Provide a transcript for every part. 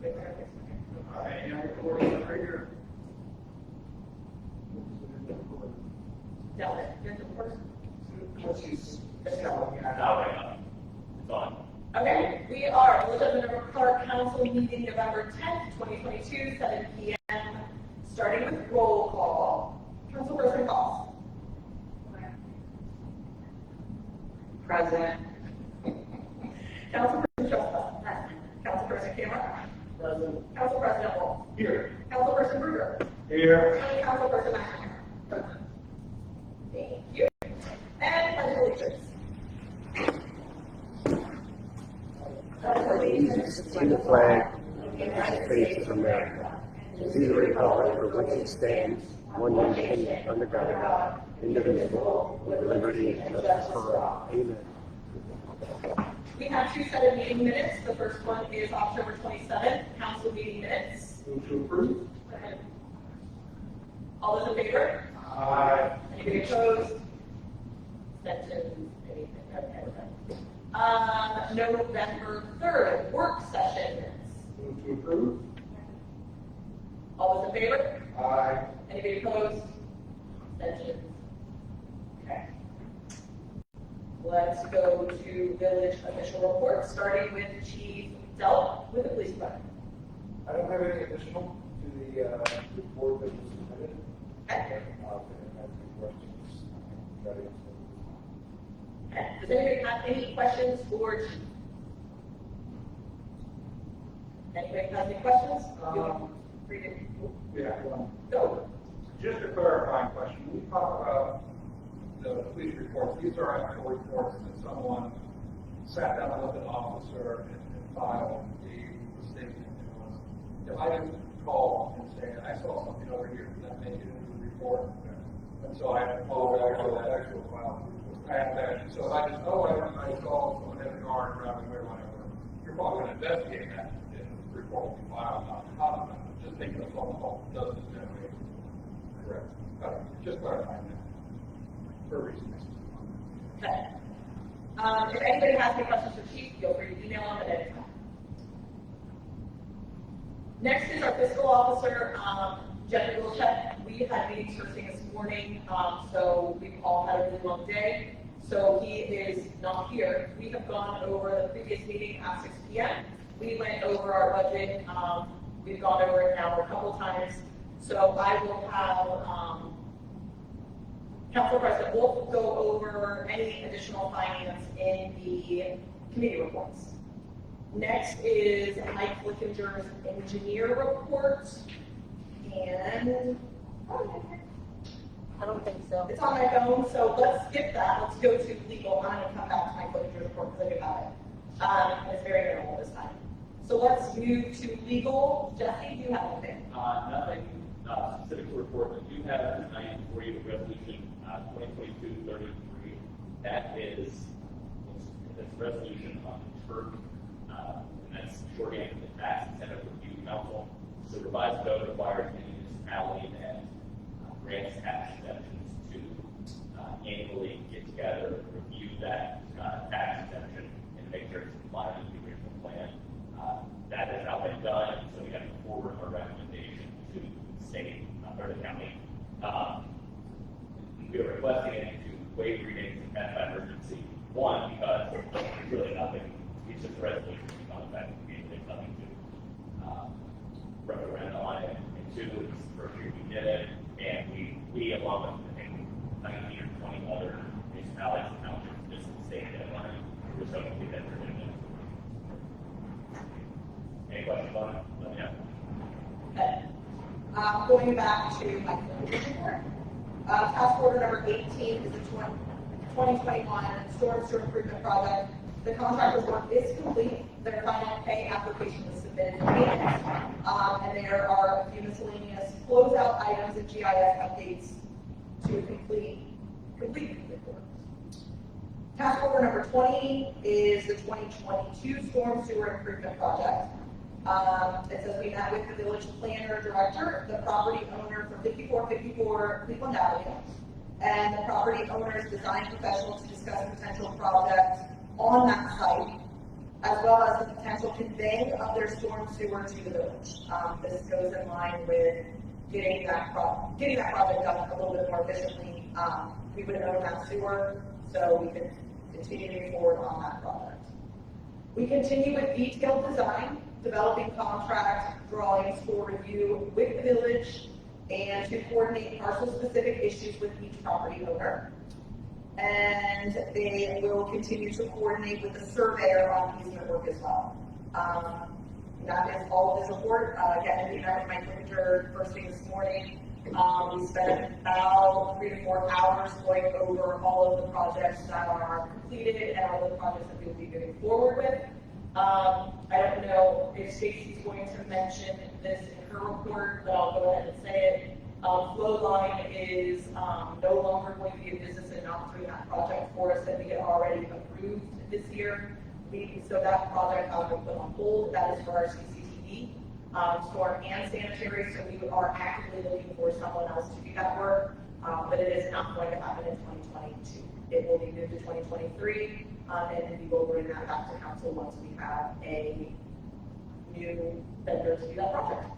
And recording right here. Delta, you're the person. It's on. Okay, we are Elizabeth River Park Council meeting November 10th, 2022, 7 p.m. Starting with roll call. Councilperson Goss. Present. Councilperson Shelton. Councilperson Cameron. Present. Council President Wolf. Here. Councilperson Bruder. Here. And Councilperson McNamara. Thank you. And pledge allegiance. Allegiance to the flag of the United States of America, to the republic for which it stands, one nation, under God, indivisible, with liberty and justice for all. Amen. We have two set of meeting minutes. The first one is October 27th, council meeting minutes. Move to approve. All those in favor? Aye. Anybody opposed? Abstentions? Anything? Okay. November 3rd, work session minutes. Move to approve. All those in favor? Aye. Anybody opposed? Abstentions? Okay. Let's go to village official reports, starting with Chief Delp with the police department. I don't have any additional to the report that was submitted. Okay. I have any questions. Okay. Does anybody have any questions for Chief? Anybody have any questions? Free to Yeah. go. Just a clarifying question. When we talk about the police reports, these are actual reports that someone sat down with an officer and filed the statement. If I just call and say, I saw something over here, does that make it into the report? And so I have to follow back to that actual file. I have that. So if I just, I saw someone in the car driving away, whatever, you're probably going to investigate that in the report will be filed, not just taking a phone call doesn't generate. Correct. Just clarifying that. For reasons. Okay. If anybody has any questions for Chief, feel free to email them at any time. Next is our fiscal officer, Jennifer Wilczek. We had meetings first thing this morning, so we've all had a really long day. So he is not here. We have gone over the previous meeting at 6 p.m. We went over our budget. We've gone over it now a couple times. So I will have Council President Wolf go over any additional finance in the committee reports. Next is Mike Flickinger's engineer report. And I don't think so. it's on my phone, so let's skip that. Let's go to legal. I'm going to come back to Mike Flickinger's report because I do have it. It's very minimal this time. So let's move to legal. Jesse, do you have anything? Nothing specific to report, but you have tonight for you the resolution 2022-33. That is this resolution on the TURC, and that's shorthand for the Tax Incentive Review Council. The revised code requires any municipality that grants tax exemptions to annually get together, review that tax exemption, and make sure it's compliant with the original plan. That has now been done, so we have to forward our recommendation to the state or the county. We are requesting it to waive rebates and pass by emergency. One, because there's really nothing, it's just a resolution, it's not effective, there's nothing to referendum on it. And two, it's the first year we did it, and we along with, I think, 19 or 20 other municipalities and townships, just in the state deadline, we're so complete that we're doing it. Any questions on it? Let me know. Okay. Going back to Mike Flickinger's report. Task order number 18 is the 2021 storm sewer improvement project. The contractor's work is complete. Their final pay application was submitted to me. And there are a few miscellaneous closeout items and GIS updates to complete the work. Task order number 20 is the 2022 storm sewer improvement project. It says we met with the village planner director, the property owner for 5454 Cleveland Avenue, and the property owner's design professional to discuss potential projects on that site. as well as the potential conveying of their storm sewer to the village. This goes in line with getting that project done a little bit more efficiently. We would own that sewer, so we could continue to move forward on that project. We continue with detailed design, developing contract drawings for review with the village and to coordinate parcel-specific issues with each property owner. And they will continue to coordinate with the surveyor on easement work as well. That is all of this report. Again, we met with Mike Winter first thing this morning. We spent about 3 to 4 hours going over all of the projects that are completed and all of the projects that we will be moving forward with. I don't know if Stacy's going to mention this in her report, but I'll go ahead and say it. Flowline is no longer going to be a business and not doing that project for us that we had already approved this year. So that project has been put on hold. That is for our CCTV, storm and sanitary. So we are actively looking for someone else to do that work, but it is not going to happen in 2022. It will be moved to 2023, and we will bring that back to council once we have a new vendor to do that project.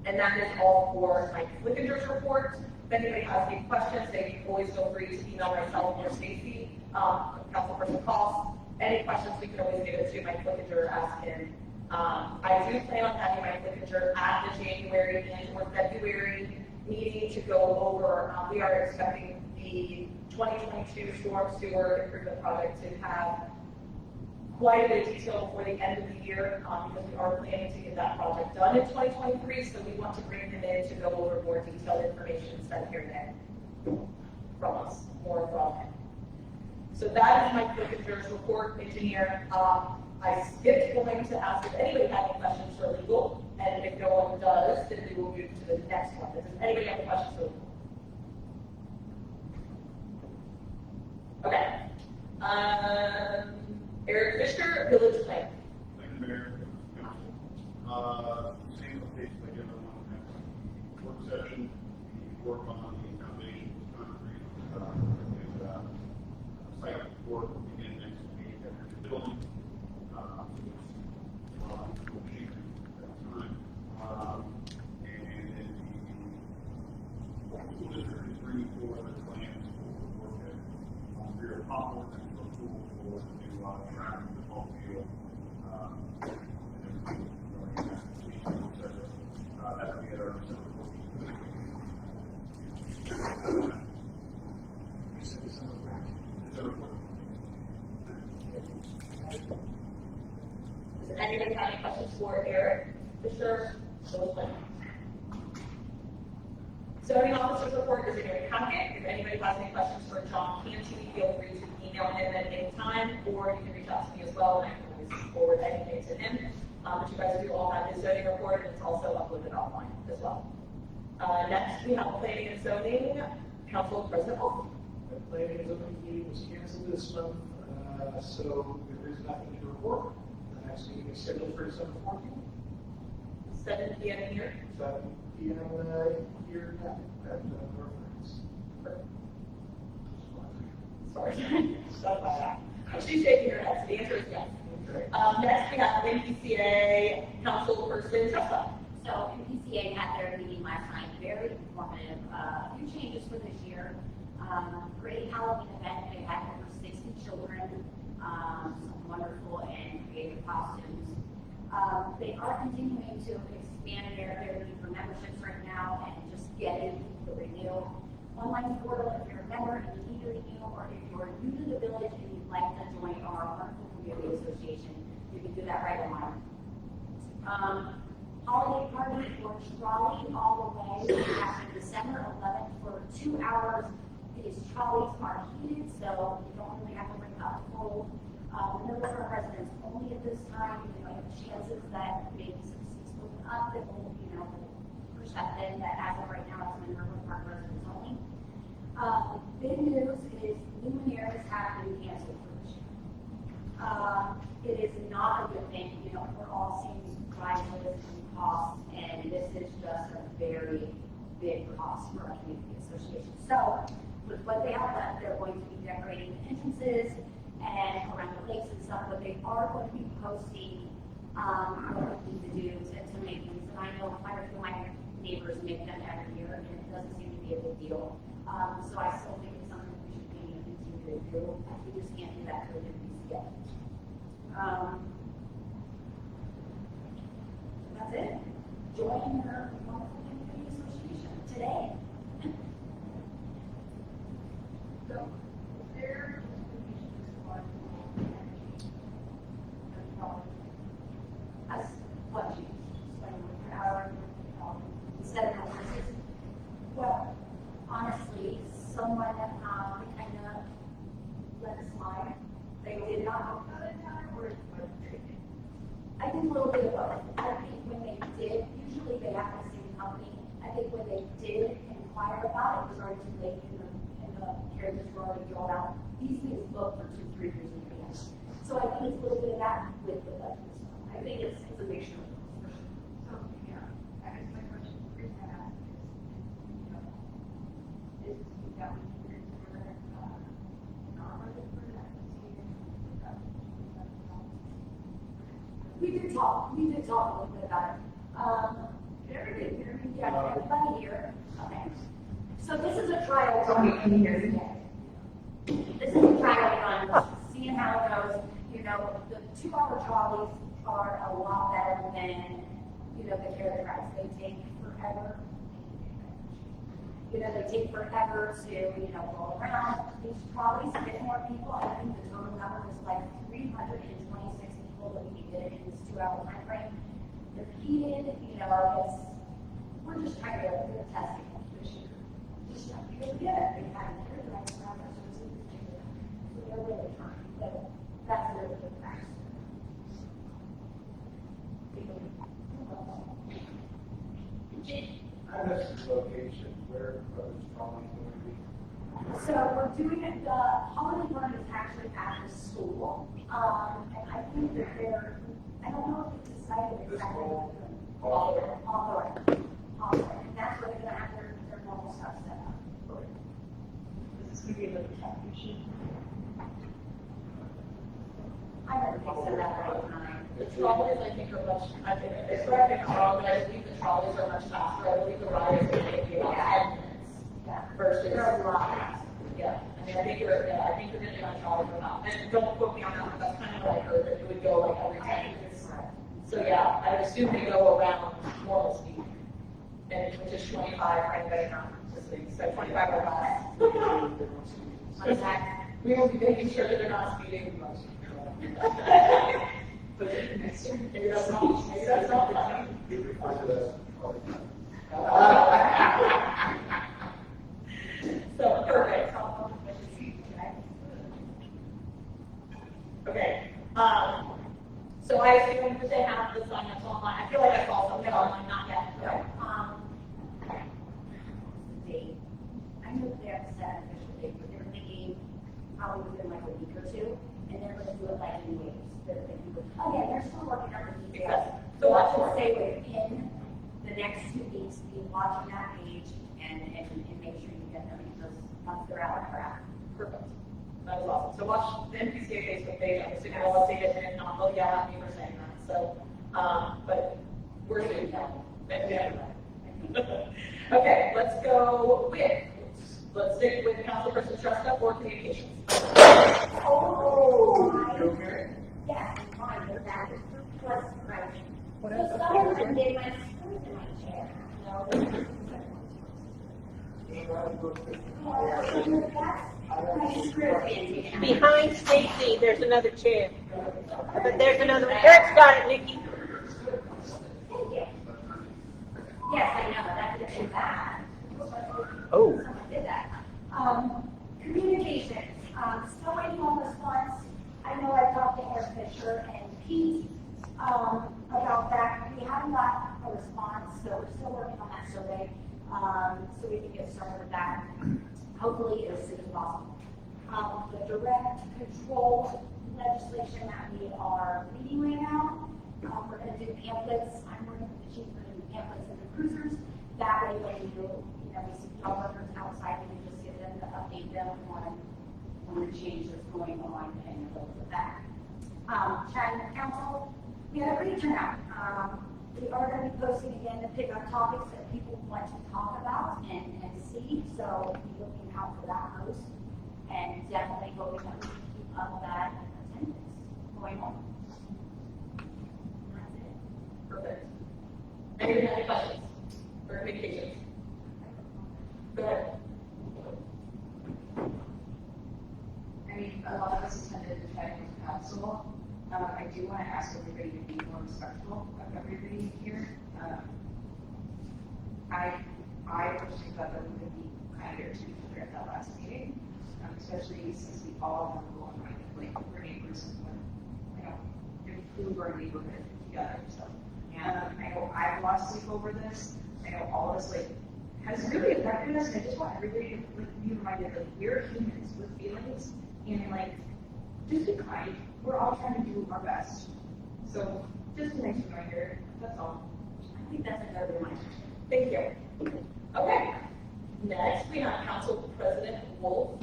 And that is all for Mike Flickinger's report. If anybody has any questions, they can always feel free to email myself or Stacy, Councilperson Cost. Any questions, we can always give it to Mike Flickinger, ask him. I do plan on having Mike Flickinger at the January and or February meeting to go over, we are expecting the 2022 storm sewer improvement project to have quite a bit of detail before the end of the year, because we are planning to get that project done in 2023, so we want to bring him in to go over more detailed information instead of hearing it from us, more from him. So that is Mike Flickinger's report, engineer. I skipped going to ask if anybody had any questions for legal, and if no one does, then we will move to the next one. Does anybody have any questions for legal? Okay. Eric Fisher, Village Plan. Thank you, Mayor. Same updates like everyone has. Work session, we work on the foundation, concrete, and site work will begin next week at the building. And then the school district is bringing forward the plans for work at rear pop work and for school for the new track, the ball field, and everything going in that, et cetera. That will be at our December 14th. December 14th. Does anybody have any questions for Eric Fisher, Village Plan? Zoning officer's report is in your packet. If anybody has any questions for John Canty, feel free to email him at any time, or you can reach out to me as well, and I can always forward anything to him. But you guys do all have his zoning report, and it's also uploaded online as well. Next, we have planning and zoning, Council President Paul. The planning and zoning meeting was canceled this month, so there is nothing to report. The next meeting is scheduled for December 14th. 7 p.m. here. 7 p.m. Here at North Friends. Sorry. Stuff like that. She's shaking her head, so the answer is yes. Next, we have NPCA Councilperson Tessa. So NPCA had their meeting last night, very informative. A few changes for this year. Great Halloween event. They had over 60 children, some wonderful and creative costumes. They are continuing to expand their need for memberships right now and just get into the renew. Online portal, if you're a member and you need to renew, or if you're new to the village and you'd like to join our wonderful community association, you can do that right online. Holiday party for trolley all the way after December 11th for 2 hours. These trolleys are heated, so you don't really have to bring up cold. Remember, for residents only at this time, you know, the chances that maybe some seats will open up that will, you know, push that in, that as of right now, it's in River Park residents only. Big news is Luminaires have been canceled for this year. It is not a good thing, you know, we're all seeing rises in costs, and this is just a very big cost for our community association. So, with what they have done, they're going to be decorating the entrances and around the lakes and stuff, but they are going to be posting, what we need to do to make these. And I know quite a few of my neighbors make them every year, and it doesn't seem to be a big deal. So I still think it's something we should be continue to do. We just can't do that through the PCA. That's it. Join your wonderful community association today. So, there, As what you instead of houses. Well, honestly, someone kind of let it slide. They did not. I think a little bit of both. I think when they did, usually they have the same company. I think when they did inquire about it, it was already too late and the carriages were already drawn out. These things book for 2-3 years in advance. So I think it's a little bit of that with the budget. I think it's a mixture. so, yeah, I guess my question is that, is that we can for that, not budget for that, We did talk a little bit about it. Yeah, everybody here. Okay. So this is a trial run. This is a trial run, seeing how it goes. You know, the 2-hour trolleys are a lot better than, the carriage rides. They take forever. They take forever to, roll around. These trolleys get more people. I think the total number was like 326 people that we did in this 2-hour time frame. They're heated, we're just trying to do a testing this year. Just trying to get it. They have carriage rides around us, so they're really trying. But that's a really good practice. I missed the location, where are those probably going to be? So we're doing it, the holiday run is actually at the school. And I think that I don't know if it's decided exactly what they're doing. Hawthorne. And that's where they're gonna have their normal stuff set up. Is this gonna be another championship? I never think so that right. The trolleys, I think, are much, I think, it's correct me if I'm wrong, but I believe the trolleys are much faster. I believe the riders are taking about 10 minutes Yeah. versus. They're a lot faster. Yeah, I mean, I think you're gonna be on trolley for about, and don't quote me on that, but that's kind of what I heard, that it would go like every 10 minutes. So yeah, I would assume they go around normal speed, and which is 25 for anybody not listening, so 25 or less. Exactly. We will be making sure that they're not speeding. But maybe that's not funny. So, perfect. Okay, so I assume that they have the sign-ups online. I feel like I saw something online, not yet. Date. I know they have to set an official date, but they're thinking probably within like a week or two, and they're gonna do it like in waves. They're thinking, again, they're still working on the details. So let's just say within the next 2 weeks, be watching that page and make sure you get them, because once they're out, they're out. Perfect. That is awesome. So watch the NPCA Facebook page. I'm assuming we'll update it, and if not, they'll yell at me for saying that. So, but we're doing that. Okay, let's go with, let's stick with Councilperson Tresca for communications. Oh, You okay? yes, fine, but that was right. So someone did my screws in my chair. Behind Stacy, there's another chair. But there's another one. Eric's got it, Nikki. Thank you. Yes, I know, that did it bad. Oh. Someone did that. Communications, still waiting on response. I know I talked to Eric Fisher and Pete, about that. We haven't got a response, so we're still working on that survey, so we can get started with that, hopefully as soon as possible. The direct control legislation that we are reading right now, we're going to do pamphlets. I'm working with the chief for doing pamphlets in the cruisers. That way, when we see dog workers outside, we can just get them to update them on on the change that's going on and all of that. Chatting council, we had a great turnout. We are going to be posting again to pick up topics that people want to talk about and see, so be looking out for that post, and definitely hoping that we can keep up that attendance going on. That's it. Perfect. Any other questions or communications? Go ahead. I mean, a lot of us attended the Chatting Council. I do want to ask everybody to be more respectful of everybody here. I personally thought that we could be kinder to each other at that last meeting, especially since we all have going right, like we're neighbors and improve our neighborhood together. So, I know I've lost sleep over this. I know all of us has really affected us. And I just want everybody to be reminded that we're humans with feelings and just be kind. We're all trying to do our best. So just a nice reminder, that's all. I think that's a good reminder. Thank you. Okay. Next, we have Council President Wolf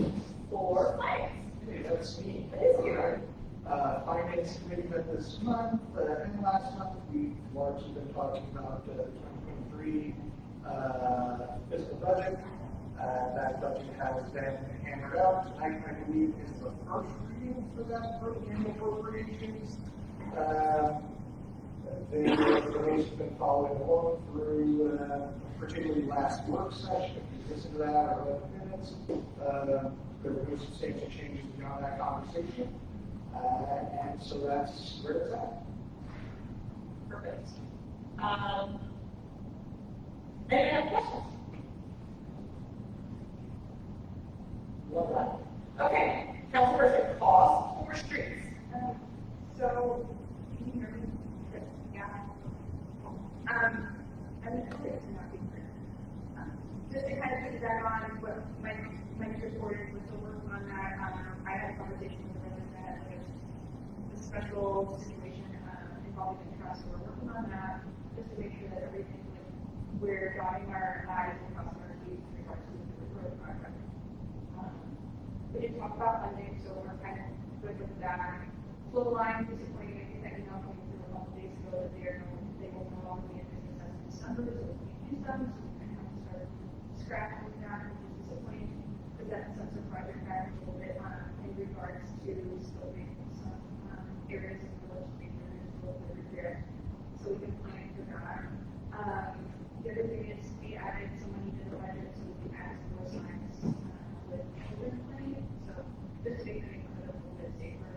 for Finance. Hey, that's me. That is you. Finance committee met this month, and last month we've largely been talking about 2023 fiscal budget. That budget has been hammered out. Tonight, I believe, is the first reading for that for annual appropriations. The information has been following along through, particularly last work session. If you listen to that or 11 minutes, there were no substantial changes beyond that conversation. And so that's where it's at. Perfect. Any other questions? Well done. Okay. Councilperson cost for streets. So, can you hear me? Yeah. I'm clear to not be clear. Just to kind of piggyback on what Mike reported, we're still working on that. I had a conversation with the resident that a special situation involving the trust, so we're working on that just to make sure that everything, we're dotting our I's and crossing our T's in regards to the road project. We didn't talk about funding, so we're kind of good with that. Flow line, disappointing, I think that email came through a couple days ago that they will no longer be in business as of December, so we can't use them, so we kind of have to start scrapping that, which is disappointing, because that sets our project back a little bit in regards to still making some areas of the legislature that is a little bit repaired, so we can plan for that. The other thing is we added some money to the budget, so we can add some more signs with children's money, so just to make the neighborhood a little bit safer.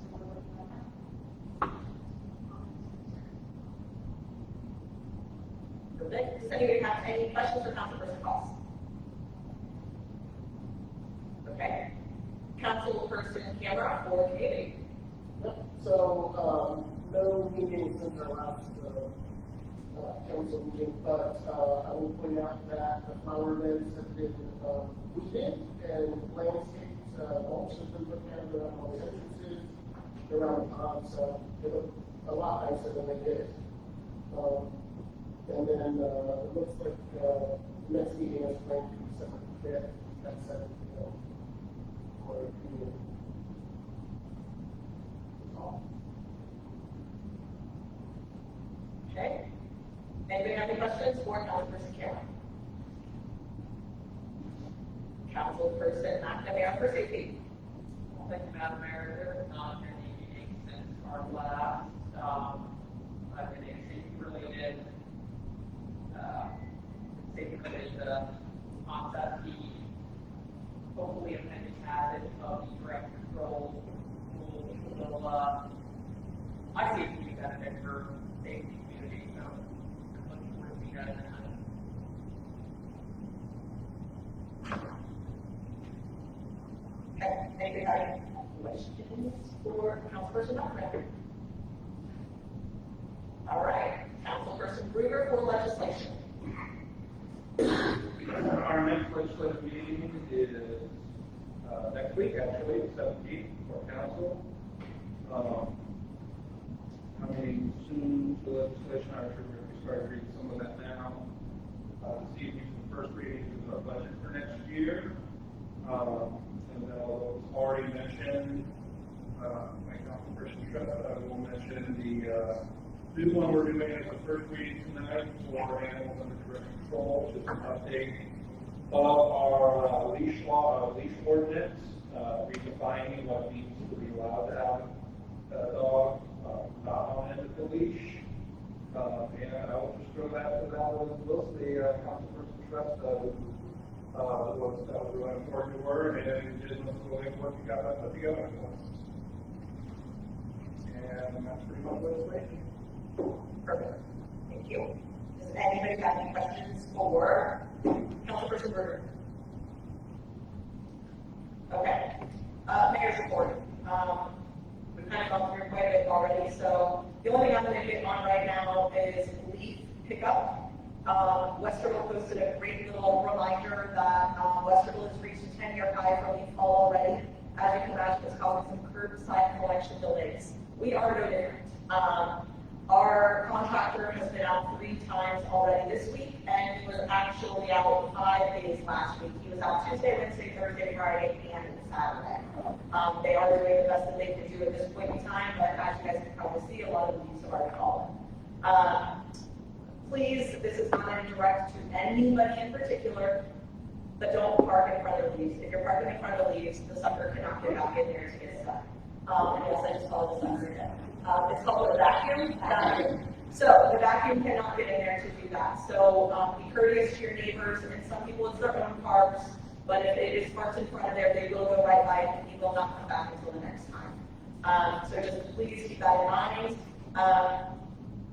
So we're looking at that. Perfect. Does anybody have any questions for Councilperson Cost? Okay. Councilperson Camera for community. So, no meeting since our last council meeting, but I will point out that the flower beds have been weeded and landscaped, mulch has been put down around all the entrances, around the pond, so they look a lot nicer than they did. And then it looks like the next meeting is planned to be December 5th at 7 p.m. for community. Okay. Anybody have any questions for Councilperson Cameron? Councilperson McNamara for safety. Thank you, Madam Mayor. There has not been any meeting since our last, I've been in safety-related, concept, hopefully appendix has it of the direct control will, I see it to be benefit for safety community, so I'm looking forward to seeing that in a Okay. Anybody have any questions for Councilperson McNamara? All right. Councilperson Gruber for legislation. Our next legislative meeting is next week, actually, the 17th, for council. Coming soon to legislation, I'm sure we're going to start reading some of that now. This evening, the first reading is our budget for next year. And then although it's already mentioned, my councilperson Trust, I will mention the new one we're doing is the first reading tonight for animals under direct control, just an update of our leash ordinance, redefining what means to be allowed to have a dog not on end of the leash. And I will just throw that to Wilson, the councilperson Trust, was really important to her, and did most of the work you got that put together for us. And that's pretty much what it's making. Perfect. Thank you. Does anybody have any questions for Councilperson Berger? Okay. Mayor's report. We've kind of gone through quite a bit already, so the only thing I'm going to get on right now is leaf pickup. Westerville posted a great little reminder that Westerville has reached a 10-year high for leaf fall already. As you can imagine, it's causing some curbside collection delays. We are no different. Our contractor has been out 3 times already this week, and he was actually out 5 days last week. He was out Tuesday, Wednesday, Thursday, Friday, and Saturday. They are doing the best that they can do at this point in time, but as you guys can probably see, a lot of the leaves have already fallen. Please, this is not indirect to anybody in particular, but don't park in front of the leaves. If you're parking in front of the leaves, the sucker cannot get back in there to get stuck. And yes, I just called the sucker again. It's called a vacuum. So the vacuum cannot get in there to do that. So be courteous to your neighbors, and some people it's their own cars, but if it is parked in front of there, they will go right by it, and you will not come back until the next time. So just please keep that in mind.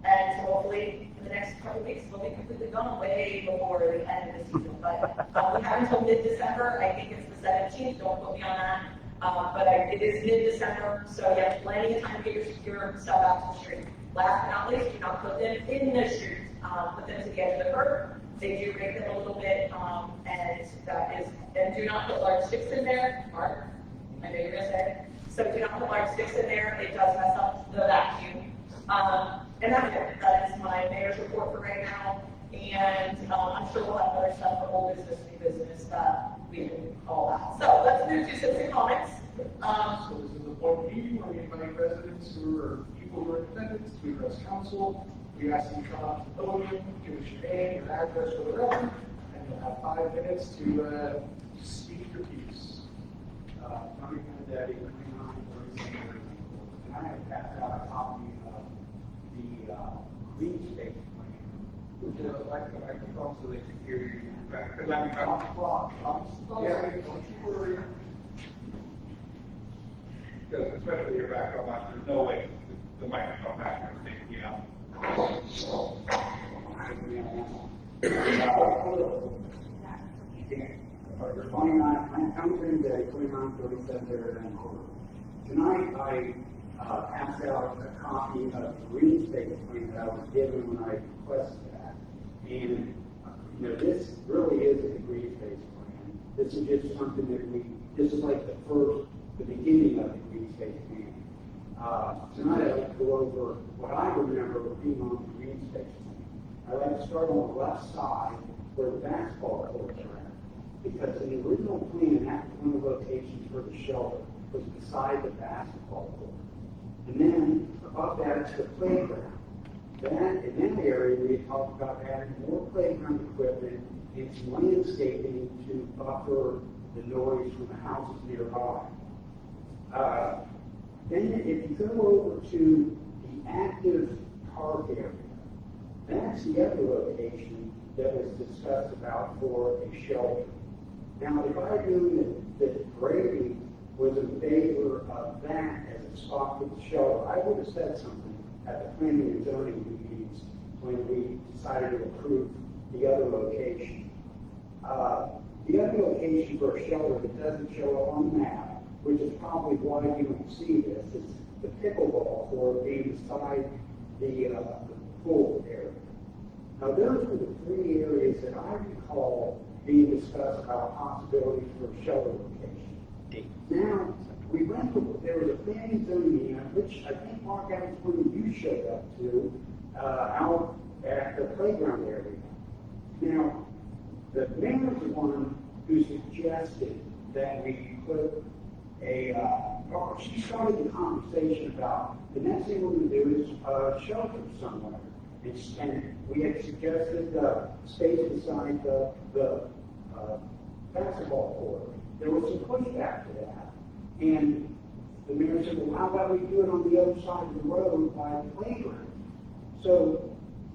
And so hopefully in the next couple of weeks, we'll be completely gone way before the end of the season. But we have until mid-December. I think it's the 17th. Don't quote me on that. But it is mid-December, so you have plenty of time to get your stuff out to the street. Last but not least, do not put them in the street. Put them to the edge of the curb. They do break them a little bit, and do not put large sticks in there. Mark, I know you're gonna say. So do not put large sticks in there. It does mess up the vacuum. And that's it. That is my mayor's report for right now. And I'm sure we'll have other stuff for old business, new business that we can call that. So let's move to citizen comments. So this is a public meeting where we invite residents who are people who are defendants to address council. We ask you to come up to the podium, give us your name, your address for the record, and you'll have 5 minutes to speak your piece. Tommy Benedetti, and I have passed out a copy of the green space plan. Would you like the microphone so they can hear you? Because I'm Yeah, don't you worry. Because especially your background, there's no way the microphone back there is taking you out. I'm coming today, 2937 there in Vancouver. Tonight, I passed out a copy of the green space plan that I was given when I requested that. And, this really is a green space plan. This is just something that this is like the beginning of the green space plan. Tonight, I'd like to go over what I remember being on the green space plan. I'd like to start on the left side where the basketball courts are at. Because in the original plan, that was one of the locations for the shelter was beside the basketball court. And then above that is the playground. In that area, we talked about adding more playground equipment and some landscaping to buffer the noise from the houses nearby. Then if you go over to the active park area, that's the other location that was discussed about for a shelter. Now, if I knew that Brady was in favor of that as a spot for the shelter, I would have said something at the planning and zoning meetings when we decided to approve the other location. The other location for a shelter that doesn't show up on the map, which is probably why you don't see this, is the pickleball court being beside the pool area. Now, those were the 3 areas that I recall being discussed about possibilities for a shelter location. Now, we went to, there was a planning zoning meeting, which I think, Mark, that was when you showed up to, out at the playground area. Now, the mayor was the one who suggested that we put she started the conversation about the next thing we're going to do is shelter somewhere. And we had suggested space beside the basketball court. There was some pushback to that. And the mayor said, well, how about we do it on the other side of the road by the playground? So,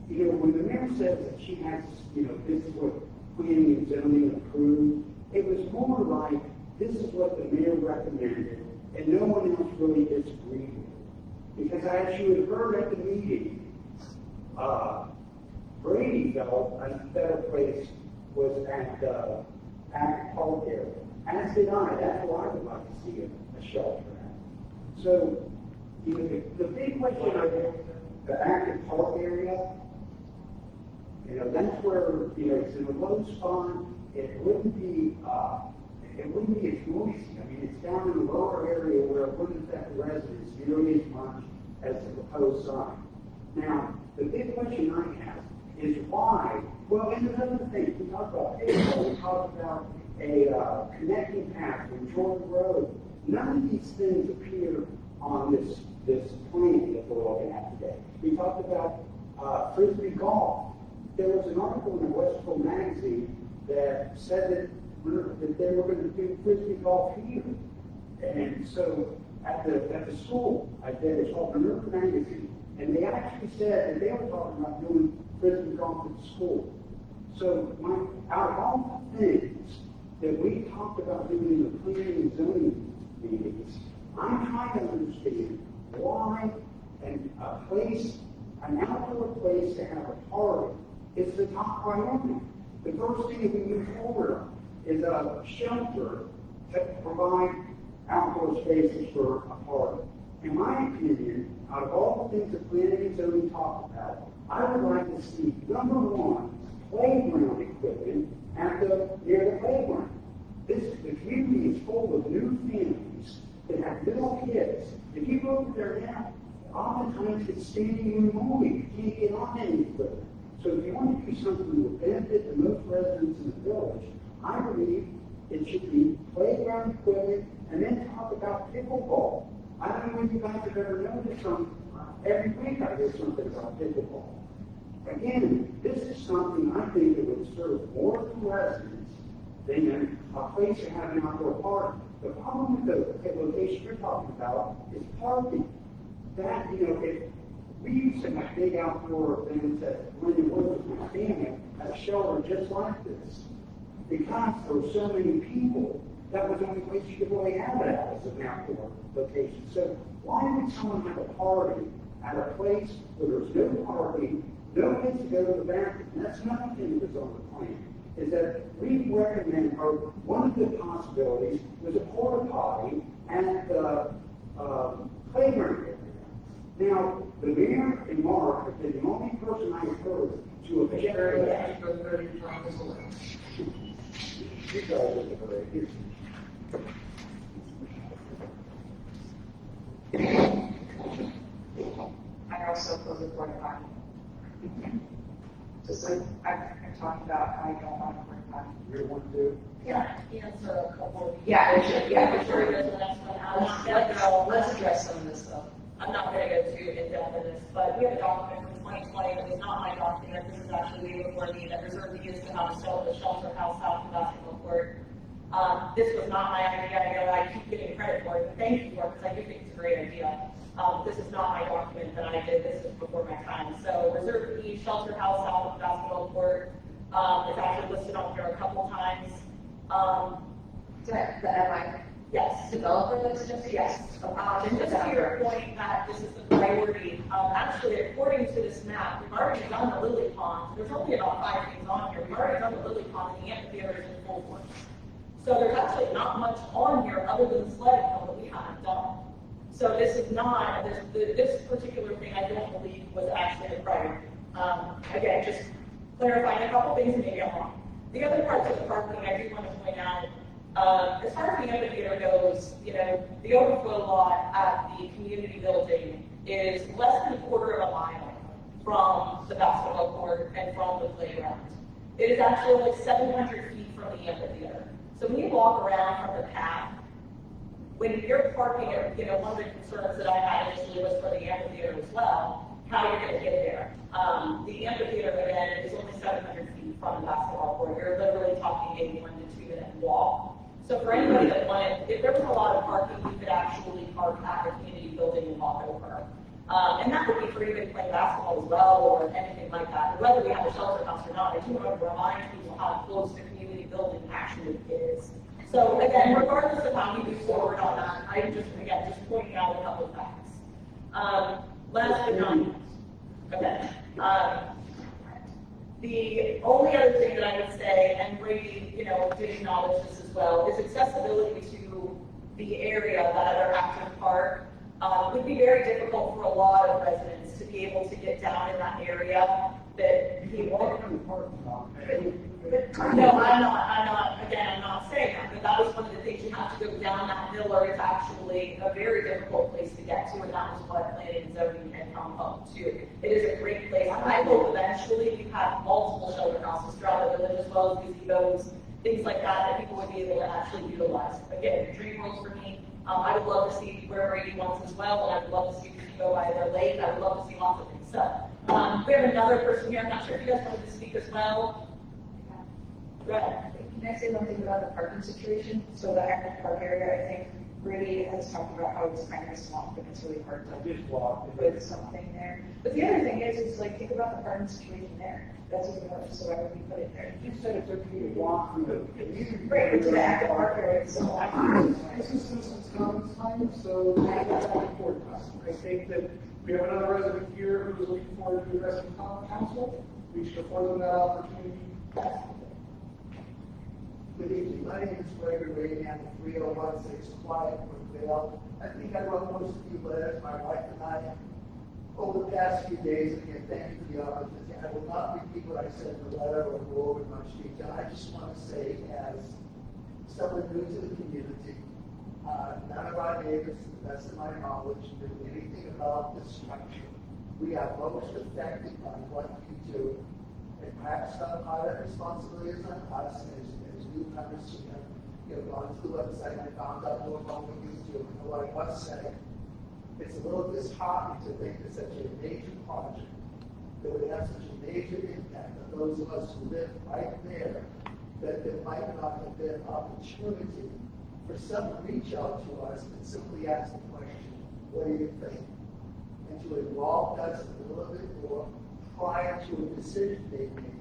when the mayor says that she has, this is what planning and zoning approved, it was more like, this is what the mayor recommended, and no one else really disagreed with it. Because as you had heard at the meeting, Brady felt a better place was at the park area. As did I. That's where I would like to see a shelter at. So, the big question I have, the active park area, that's where, it's in a low spot. It wouldn't be as noisy. I mean, it's down in the lower area where it wouldn't affect the residents nearly as much as the proposed sign. Now, the big question I have is why? Well, and another thing, we talked about pavement, we talked about a connecting path from Jordan Road. None of these things appear on this plan that we're looking at today. We talked about Frisbee golf. There was an article in the Westfield magazine that said that they were going to do Frisbee golf here. And so at the school, it's called the Minerva magazine, and they actually said that they were talking about doing Frisbee golf at the school. So out of all the things that we talked about doing in the planning and zoning meetings, I'm trying to understand why an outdoor place to have a party is the top priority. The first thing that we move forward on is a shelter to provide outdoor spaces for a party. In my opinion, out of all the things that planning and zoning talk about, I would like to see, number one, playground equipment near the playground. The community is full of new families that have little kids. If you go over there now, oftentimes it's standing room only. You can't get on any equipment. So if you want to do something that will benefit the most residents in the village, I believe it should be playground equipment, and then talk about pickleball. I don't know if you guys have ever noticed every week I hear something about pickleball. Again, this is something I think that would serve more of the residents than a place to have an outdoor party. The problem with the location you're talking about is parking. That, if we used to have big outdoor events at Lincoln Woods with my family at a shelter just like this. Because there were so many people, that was the only place you could really have it at, was an outdoor location. So why would someone have a party at a place where there's no parking, no place to go to the bathroom? That's another thing that was on the plan, is that we recommend, or one of the possibilities was a porta potty at the playground area. Now, the mayor and Mark have been the only person I've heard to object to that. You guys are the great. I also oppose a porta potty. Just like I've talked about how I don't want a porta potty. You're one too? Yeah, answer a couple. Before we go to the next one, let's address some of this stuff. I'm not going to go too in-depth in this, but we have a document from 2020 that was not my document. This is actually way before me that reserved the use to have a shelter house south of basketball court. This was not my idea. I know I keep getting credit for it, but thank you for it, because I do think it's a great idea. This is not my document that I did. This is before my time. So reserve the shelter house south of basketball court. It's actually listed on here a couple times. The MI Yes. developer list, Yes. And just to your point that this is the priority, actually, according to this map, we've already done the lily pond. There's only about 5 things on here. We've already done the lily pond, and the amphitheater is in full force. So there's actually not much on here other than the sledding hill that we haven't done. So this is not, this particular thing I don't believe was actually a priority. Again, just clarifying a couple things, and maybe I'm wrong. The other parts of the parking I do want to point out, as far as the amphitheater goes, the overflow lot at the community building is less than a quarter of a mile from the basketball court and from the playground. It is actually like 700 feet from the amphitheater. So when you walk around from the path, when you're parking at, one of the concerns that I had initially was for the amphitheater as well, how you're gonna get there. The amphitheater, again, is only 700 feet from the basketball court. You're literally talking a 1 to 2 minute walk. So for anybody that wanted, if there was a lot of parking, you could actually park at the community building and walk over. And that would be for even playing basketball as well, or anything like that. Whether we have a shelter house or not, I do want to remind people how close the community building actually is. So again, regardless of how we move forward on that, I'm just pointing out a couple of facts. Last but not least, okay. The only other thing that I would say, and Brady, did acknowledge this as well, is accessibility to the area, that other active park. Would be very difficult for a lot of residents to be able to get down in that area. That he walked in the parking lot. No, I'm not saying that, but that was one of the things. You have to go down that hill, or it's actually a very difficult place to get to, and that was what planning and zoning had come up to. It is a great place. I hope eventually we have multiple shelter houses throughout the village, as well as gazebos, things like that people would be able to actually utilize. Again, dream world for me. I would love to see where Brady wants as well, and I would love to see go by their lake. I would love to see lots of things. So, we have another person here. I'm not sure if you guys wanted to speak as well. Go ahead. Can I say one thing about the parking situation? So the active park area, I think Brady has talked about how it's kind of small, but it's really hard to put something there. But the other thing is like, think about the parking situation there. That's even more, so why would we put it there? You said it's okay to walk through the. Right, but to the active park area, it's so This is citizens' comments time, so that's important to us. I think that we have another resident here who is looking forward to addressing common council. We should afford them that opportunity. Good evening. My name is Gregory Ray, and 3016 Quiet Brookvale. I think I wrote most of you letters, my wife and I, over the past few days. Again, thank you for the opportunity. I will not repeat what I said in the letter or go over much detail. I just want to say, as someone new to the community, none of our neighbors, to the best of my knowledge, knew anything about this structure. We are most affected by what you do. And perhaps some part of that responsibility is on us as newcomers who have gone to the website and found out more about what you do. And what I must say, it's a little disheartening to think that such a major project that would have such a major impact on those of us who live right there, that there might not have been opportunity for someone to reach out to us and simply ask the question, what do you think? And to involve us a little bit more prior to a decision they made,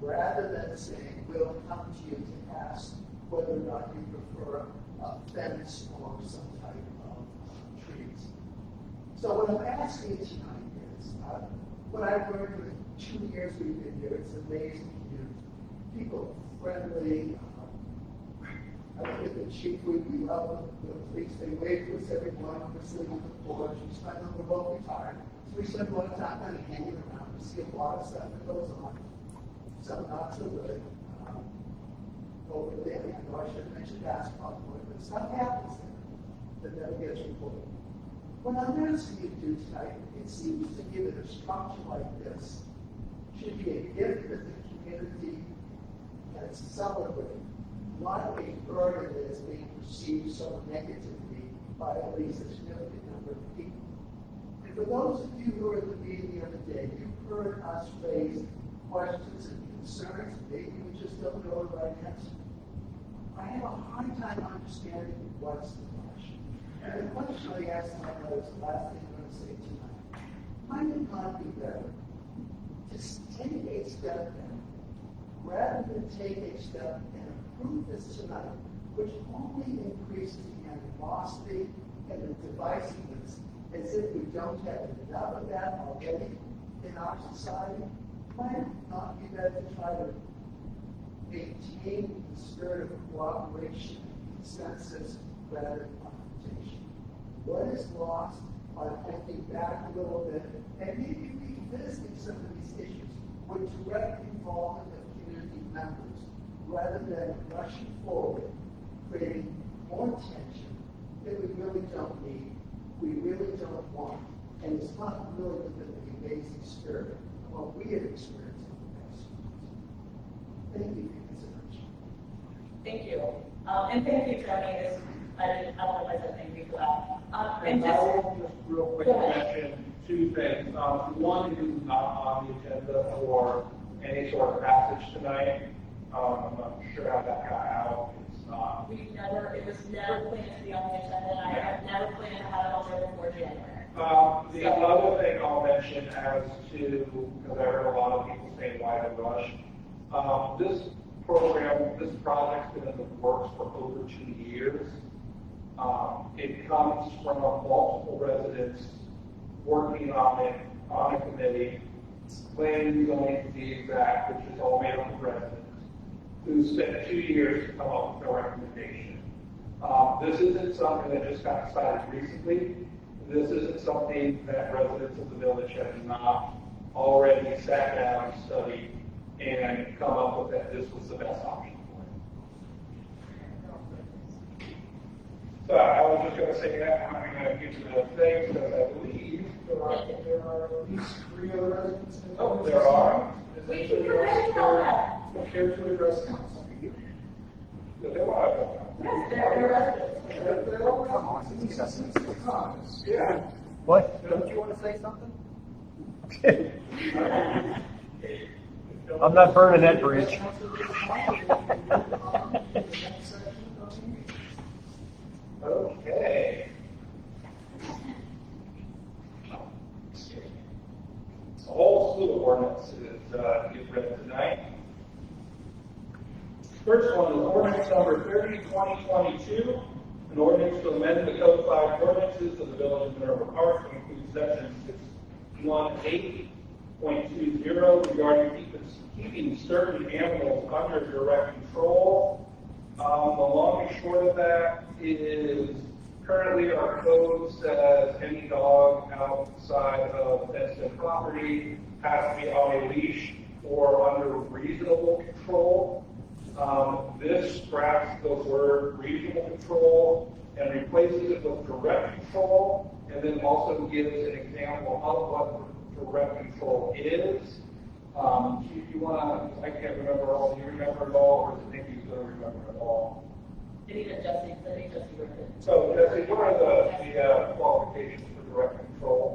rather than saying, we'll come to you to ask whether or not you prefer a fence or some type of trees. So what I'm asking tonight is, what I've learned in the 2 years we've been here, it's amazing community. People friendly. I look at the chief, we love the police, they wave to us every morning, we're sitting on the porch, we spend a little both retired. So we spend a lot of time kind of hanging around, we see a lot of stuff that goes on. Some not so good. Over there, I know I should have mentioned basketball court, but stuff happens there that never gets reported. What I'm asking you to do tonight, it seems to give it a structure like this, should be a gift that the community can celebrate, not a burden that is being perceived so negatively by at least a significant number of people. And for those of you who were at the meeting the other day, you heard us raise questions and concerns, maybe we just don't know the right answer. I have a hard time understanding what's the question. And the question I asked my notes, the last thing I'm going to say tonight, might it not be better to take a step back, rather than take a step and approve this tonight, which only increases the animosity and the divisiveness, as if we don't have enough of that already in our society? Might it not be better to try to maintain the spirit of cooperation and consensus rather than confrontation? What is lost by thinking back a little bit and maybe revisiting some of these issues with direct involvement of community members rather than rushing forward, creating more tension that we really don't need, we really don't want, and it's not really within the amazing spirit of what we have experienced in the past. Thank you for your consideration. Thank you. And thank you, Tony. don't know if I said thank you for that. And And I just, will just real quick mention two things. One is not on the agenda for any sort of passage tonight. I'm not sure how that got out. It's not. it was never planned to be on the agenda, and I have never planned to have it on there before January. The other thing I'll mention as to, because I heard a lot of people saying why the rush. This program, this project's been in the works for over 2 years. It comes from multiple residents working on it, on a committee, planning, zoning, the exact, which is all made up of residents, who spent 2 years to come up with a recommendation. This isn't something that just got decided recently. This isn't something that residents of the village have not already sat down, studied, and come up with that this was the best option for it. So I was just going to say that, I'm going to get to the things, because I believe There are at least 3 other residents. oh, there are. We can correct that. Compared to the residents. There are. Yes, they're residents. They're all residents. Yeah. What? Don't you want to say something? I'm not burning that bridge. Okay. A whole slew of ordinances get read tonight. First one is ordinance number 30/2022, an ordinance to amend the codified ordinances of the Village of Minerva Park to include section 618.20 regarding keeping certain animals under direct control. The long and short of that is currently our code says any dog outside of fenced-in property has to be on a leash or under reasonable control. This scraps the word reasonable control and replaces it with direct control, and then also gives an example of what direct control is. If you want to, I can't remember all, do you remember it all, or do you think you going to remember it all? Jesse read it. So, Jesse, what are the qualifications for direct control?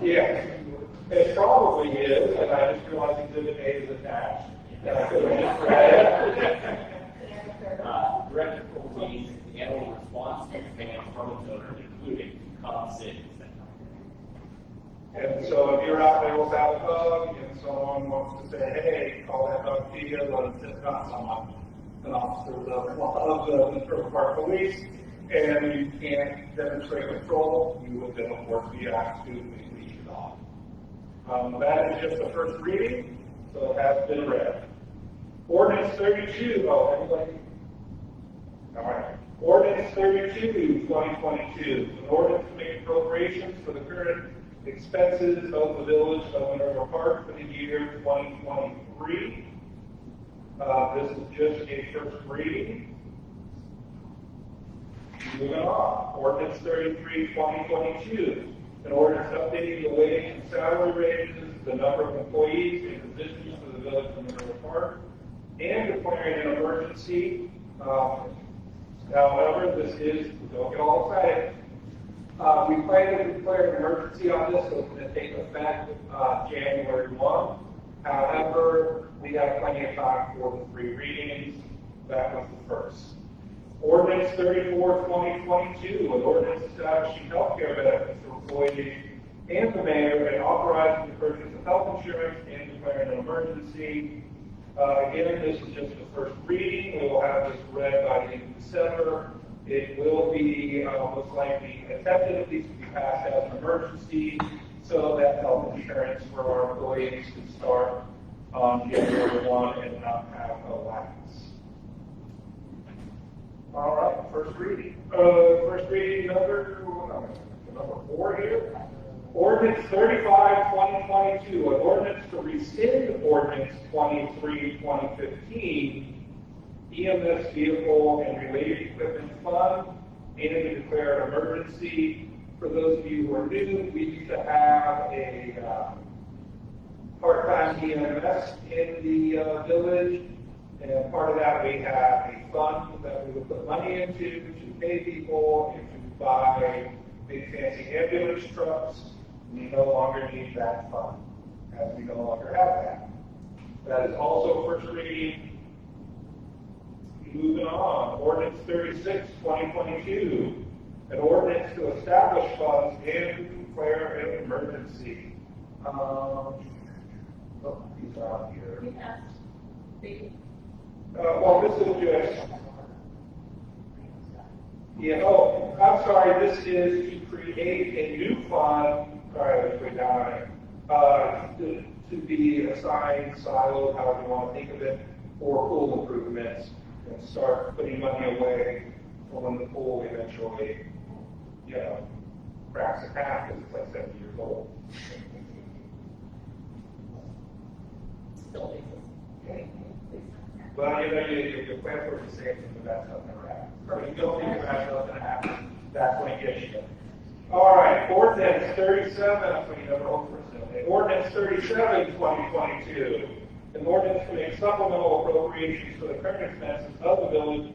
Yeah, it probably is, and I just realized Exhibit A is attached. And I could have just read it. Direct control means the animal response to commands from its owner, including calm, sit, and stand. And so if you're out there without a dog and someone wants to say, hey, call that dog Tia, let him sit, not someone, an officer of the Minerva Park Police, and you can't demonstrate control, you would then of course be asked to release your dog. That is just the first reading, so it has been read. Ordinance 32, everybody? All right. Ordinance 32, 2022, an ordinance to make appropriations for the current expenses of the Village of Minerva Park for the year 2023. This is just a first reading. Moving on. Ordinance 33, 2022, an ordinance updating the wage and salary ranges, the number of employees and positions for the Village of Minerva Park, and declaring an emergency. However, this is, don't get all excited. We plan to declare an emergency on this, so it's going to take effect January 1. However, we have plenty of time for the 3 readings. That was the first. Ordinance 34, 2022, an ordinance establishing health care benefits for employees and the mayor and authorizing the purchase of health insurance and declaring an emergency. Again, this is just the first reading. We will have this read by the end of December. It will be most likely attempted at least to be passed as an emergency so that health insurance for our employees can start on January 1 and not have a lapse. All right, first reading. First reading number 4 here. Ordinance 35, 2022, an ordinance to rescind ordinance 23, 2015, EMS vehicle and related equipment fund, and to declare an emergency. For those of you who are new, we used to have a part-time EMS in the village. And part of that, we have a fund that we would put money into to pay people and to buy big fancy ambulance trucks. We no longer need that fund, as we no longer have that. That is also first reading. Moving on, ordinance 36, 2022, an ordinance to establish funds and to declare an emergency. These are on here. Well, this is just, I'm sorry, this is to create a new fund, sorry, let's go down, to be assigned, siloed, however you want to think of it, for pool improvements, and start putting money away for when the pool eventually, cracks in half because it's like 70 years old. Well, you plan for it to say something, but that's not going to happen. So you don't think about what's going to happen, that's when it gets you. All right, ordinance 37, ordinance 37, 2022. An ordinance to make supplemental appropriations for the current expenses of the village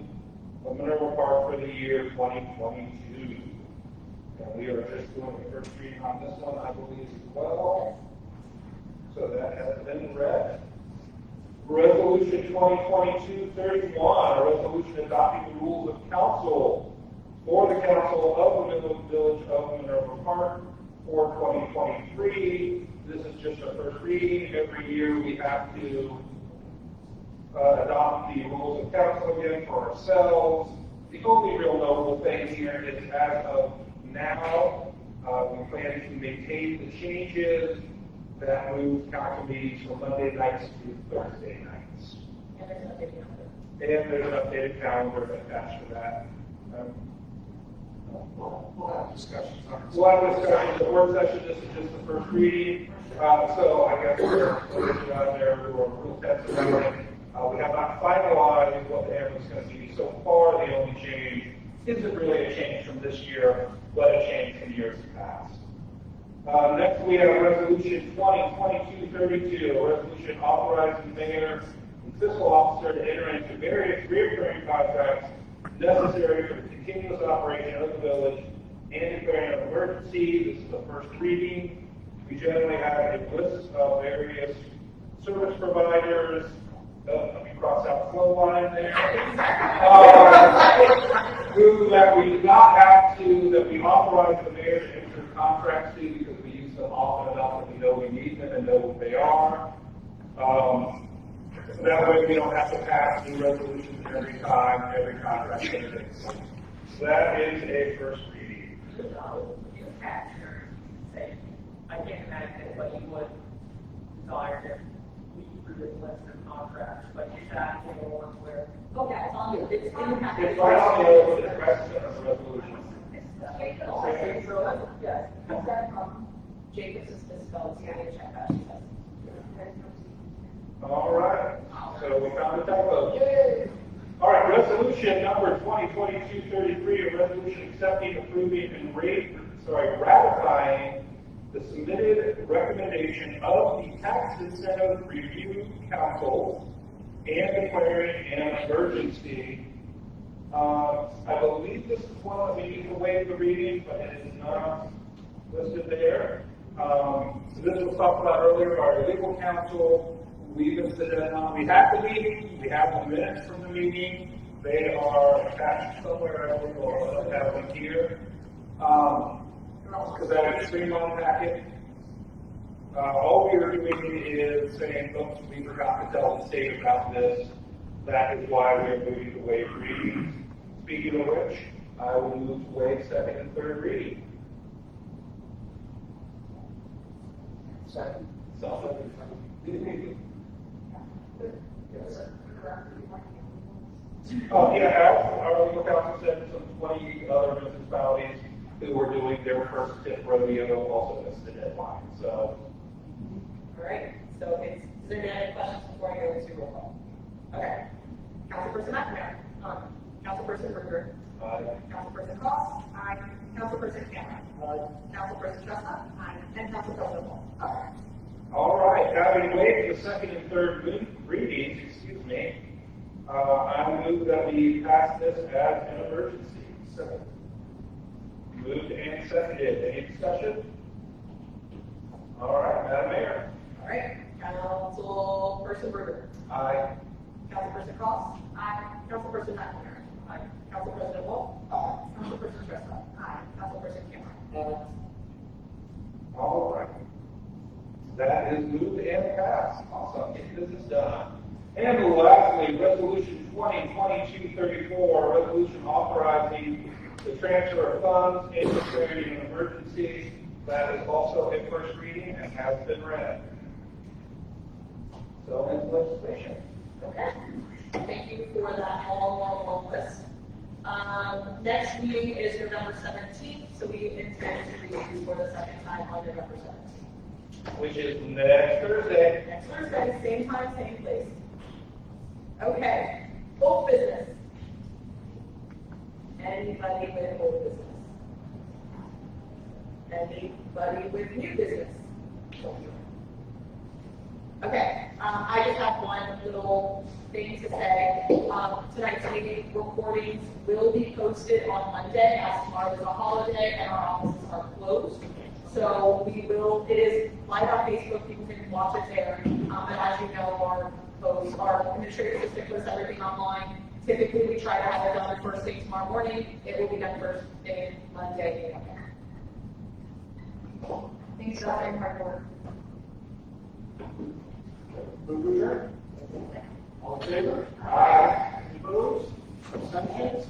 of Minerva Park for the year 2022. And we are just doing the first reading on this one, I believe, as well. So that has been read. Resolution 2022-31, a resolution adopting the rules of council for the council of the village of Minerva Park for 2023. This is just a first reading. Every year we have to adopt the rules of council again for ourselves. The only real notable thing here is as of now, we plan to maintain the changes that move council meetings from Monday nights to Thursday nights. And there's an updated calendar. And there's an updated calendar attached to that. We'll have discussions on it. We'll have discussions. The work session, this is just the first reading. So I guess we're out there, we're real tense about it. We have not finalized what the average is going to be. So far, the only change isn't really a change from this year, but a change from years past. Next, we have Resolution 2022-32, a resolution authorizing the mayor and fiscal officer to enter into various recurring contracts necessary for the continuous operation of the village and declaring an emergency. This is the first reading. We generally have a list of various service providers. Let me cross out the flow line there. Who that we do not have to, that we authorize the mayor to enter contracts to because we use them often enough that we know we need them and know what they are. That way we don't have to pass new resolutions every time, every contract changes. So that is a first reading. You capture, say, I can't imagine what you would desire if we through this list of contracts, but you have to go on where. Okay, it's on you. It's in the packet. It's right on the rest of the resolution. Yes. Jacobs is misspelled, so I check that. All right, so we found the typo. Yay! All right, resolution number 2022-33, a resolution accepting, approving, and ratifying the submitted recommendation of the Tax Incentive Review Council and declaring an emergency. I believe this is one that we need to waive the reading, but it is not listed there. So this was talked about earlier by our legal counsel. We even said that we have the meeting, we have the minutes from the meeting. They are attached somewhere. I don't know if I have them here. Because that is a streamlined packet. All we are doing is saying, oops, we forgot to tell the state about this. That is why we are moving to waive readings. Speaking of which, I will move to waive second and third reading. Second. Our legal counsel said some 20 other municipalities who were doing their first tip rodeo also missed the deadline. So, All right, so is there any questions before I go to roll call? Okay. Councilperson McNamara. Councilperson Berger. Councilperson Cross. Aye. Councilperson Cameron. Aye. Councilperson Chestnut. Aye. And Councilperson Wall. Aye. all right, having waived the second and third readings, I move that we pass this as an emergency. Second. Moved and seconded. Any discussion? All right, Madam Mayor. All right, Councilperson Berger. Aye. Councilperson Cross. Aye. Councilperson McNamara. Aye. Council President Wolf. Aye. Councilperson Trescott. Aye. Councilperson Cameron. All right. That is moved and passed. Awesome. Get business done. And lastly, Resolution 2022-34, resolution authorizing the transfer of funds and declaring an emergency. That is also a first reading and has been read. So, it's legislation. Okay. Thank you for that long list. Next meeting is November 17th, so we intend to meet for the second time on November 17th. Which is next Thursday. Next Thursday, same time, same place. Okay, old business. Anybody with old business? Anybody with new business? Okay, I just have one little thing to say. Tonight's meeting recordings will be posted on Monday, as tomorrow is a holiday and our offices are closed. So it is live on Facebook, people can watch it there. And as you know, our administrative assistant posts everything online. Typically, we try to have it done first thing tomorrow morning. It will be done first thing Monday. Thanks for that hard work. Move to adjourn. All in favor? Aye. Opposed? Abstentions?